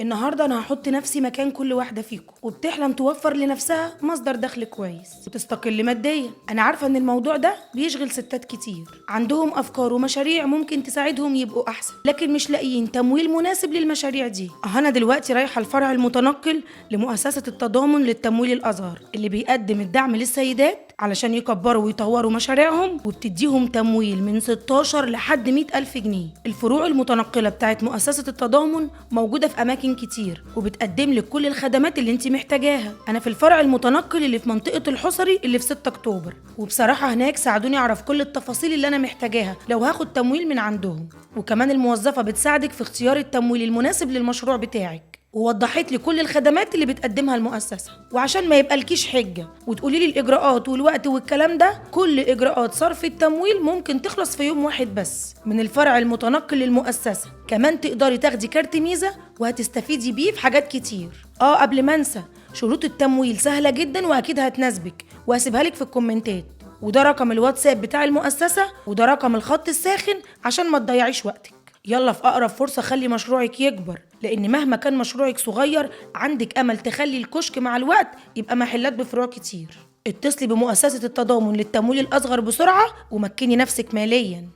النهارده انا هحط نفسي مكان كل واحده فيكم وبتحلم توفر لنفسها مصدر دخل كويس وتستقل ماديا. انا عارفه ان الموضوع ده بيشغل ستات كتير عندهم افكار ومشاريع ممكن تساعدهم يبقوا احسن، لكن مش لاقيين تمويل مناسب للمشاريع دي. انا دلوقتي رايحه الفرع المتنقل لمؤسسه التضامن للتمويل الازهر اللي بيقدم الدعم للسيدات علشان يكبروا ويطوروا مشاريعهم، وبتديهم تمويل من 16 لحد 100,000 جنيه. الفروع المتنقله بتاعت مؤسسه التضامن موجوده في اماكن كتير وبتقدم لك كل الخدمات اللي انت محتاجاها. انا في الفرع المتنقل اللي في منطقه الحصري اللي في 6 اكتوبر، وبصراحه هناك ساعدوني اعرف كل التفاصيل اللي انا محتاجاها لو هاخد تمويل من عندهم. وكمان الموظفه بتساعدك في اختيار التمويل المناسب للمشروع بتاعك، ووضحت لي كل الخدمات اللي بتقدمها المؤسسه. وعشان ما يبقالكيش حجه وتقولي لي الاجراءات والوقت والكلام ده، كل اجراءات صرف التمويل ممكن تخلص في يوم واحد بس من الفرع المتنقل للمؤسسه. كمان تقدري تاخدي كارت ميزه وهتستفيدي بيه في حاجات كتير. قبل ما انسى، شروط التمويل سهله جدا واكيد هتناسبك، وهسيبها لك في الكومنتات. وده رقم الواتساب بتاع المؤسسه، وده رقم الخط الساخن عشان ما تضيعيش وقتك. يلا في أقرب فرصة خلي مشروعك يكبر، لأن مهما كان مشروعك صغير عندك أمل تخلي الكشك مع الوقت يبقى محلات بفروع كتير. اتصلي بمؤسسة التضامن للتمويل الأصغر بسرعة ومكني نفسك مالياً.